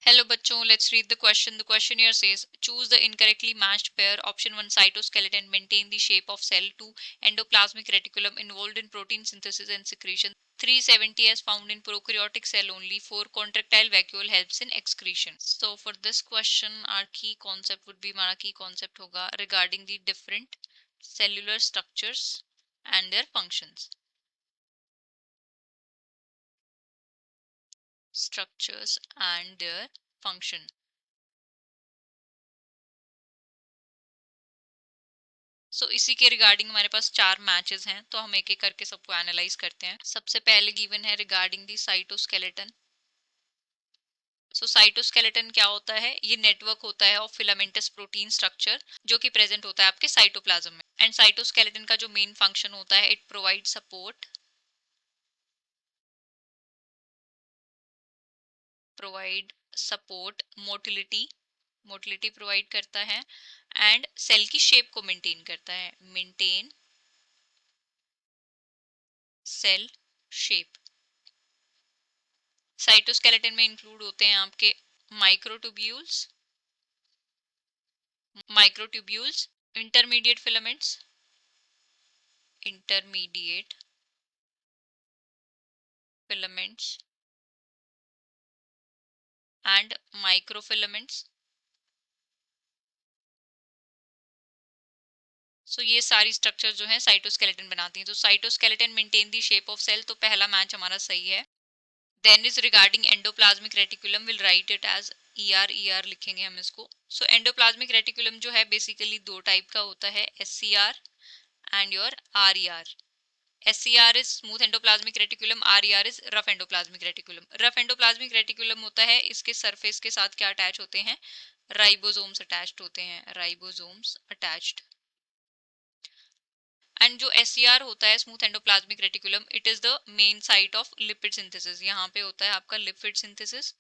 Hello बच्चों, let's read the question. The question here says, choose the incorrectly matched pair. Option 1, cytoskeleton, maintain the shape of cell. 2, endoplasmic reticulum, involved in protein synthesis and secretion. 3, 70S, found in prokaryotic cell only. 4, contractile vacuole, helps in excretion. So for this question, our key concept would be, हमारा key concept होगा regarding the different cellular structures and their functions. Structures and their function. इसी के regarding हमारे पास 4 matches हैं, तो हम एक एक करके सबको एनालाइज करते हैं। सबसे पहले गिवन है रिगार्डिंग दी साइटोस्केलेटन। साइटोस्केलेटन क्या होता है? ये नेटवर्क होता है ऑफ फिलामेंटस प्रोटीन स्ट्रक्चर जो कि प्रेजेंट होता है आपके साइटोप्लाज्म में। एंड साइटोस्केलेटन का जो मेन फंक्शन होता है, it provide support motility provide करता है एंड सेल की शेप को मेंटेन करता है। Maintain cell shape. साइटोस्केलेटन में इंक्लूड होते हैं आपके microtubules, intermediate filaments and microfilaments. ये सारी स्ट्रक्चर जो है साइटोस्केलेटन बनाती हैं। तो cytoskeleton maintain the shape of cell, तो पहला मैच हमारा सही है। Then is regarding endoplasmic reticulum, will write it as ER लिखेंगे हम इसको। एंडोप्लाज्मिक रेटिकुलम जो है बेसिकली दो टाइप का होता है, SCR and your RER। SCR is smooth endoplasmic reticulum, RER is rough endoplasmic reticulum। rough endoplasmic reticulum होता है, इसके सरफेस के साथ क्या अटैच होते हैं? राइबोसोम्स अटैच्ड होते हैं, राइबोसोम्स अटैच्ड। एंड जो SCR होता है, smooth endoplasmic reticulum, it is the main site of lipid synthesis. यहाँ पे होता है आपका लिपिड सिंथेसिस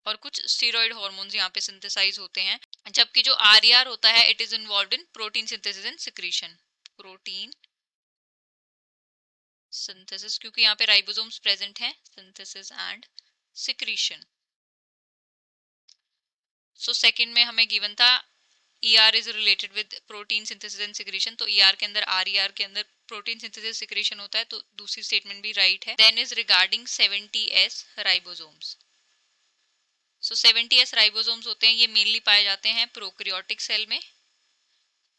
और कुछ स्टीरॉयड हार्मोन्स यहाँ पे सिंथेसाइज होते हैं। जबकि जो RER होता है, it is involved in protein synthesis and secretion. Protein synthesis, क्योंकि यहाँ पे राइबोसोम्स प्रेजेंट हैं, सिंथेसिस एंड सिक्रीशन। सेकंड में हमें गिवन था ER is related with protein synthesis and secretion, तो ER के अंदर RER के अंदर प्रोटीन सिंथेसिस सिक्रीशन होता है, तो दूसरी स्टेटमेंट भी राइट है। Then is regarding 70S ribosomes. 70S ribosomes होते हैं, ये मेनली पाए जाते हैं प्रोकैरियोटिक सेल में।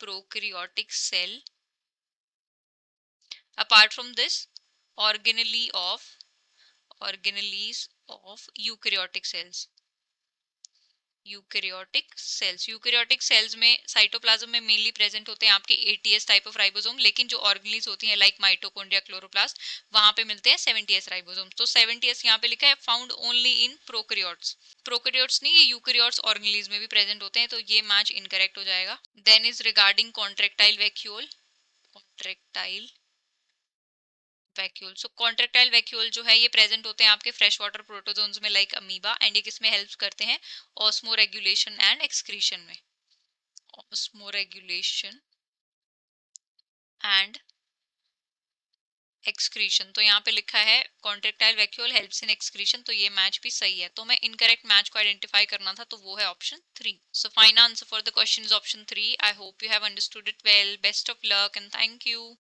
Prokaryotic cell. Apart from this, organelle of eukaryotic cells. Eukaryotic cells में साइटोप्लाज्म में मेनली प्रेजेंट होते हैं आपके ATS टाइप ऑफ राइबोसोम, लेकिन जो ऑर्गेनेलीज होती हैं लाइक माइटोकॉन्ड्रिया, क्लोरोप्लास्ट, वहां पे मिलते हैं 70S राइबोसोम। तो 70S यहाँ पे लिखा है found only in prokaryotes. Prokaryotes नहीं, ये यूकैरियोट्स ऑर्गेनेलीज में भी प्रेजेंट होते हैं, तो ये मैच इनकरेक्ट हो जाएगा। Then is regarding contractile vacuole. Contractile vacuole. Contractile vacuole जो है, ये प्रेजेंट होते हैं आपके फ्रेश वाटर प्रोटोजोन्स में लाइक अमीबा, एंड ये किसमें हेल्प करते हैं? ऑस्मोरेगुलेशन एंड एक्सक्रीशन में। Osmoregulation and excretion. तो यहाँ पे लिखा है contractile vacuole helps in excretion, तो ये मैच भी सही है। तो मैं इनकरेक्ट मैच को आइडेंटिफाई करना था, तो वो है option 3। Final answer for the question is option 3। I hope you have understood it well. Best of luck and thank you.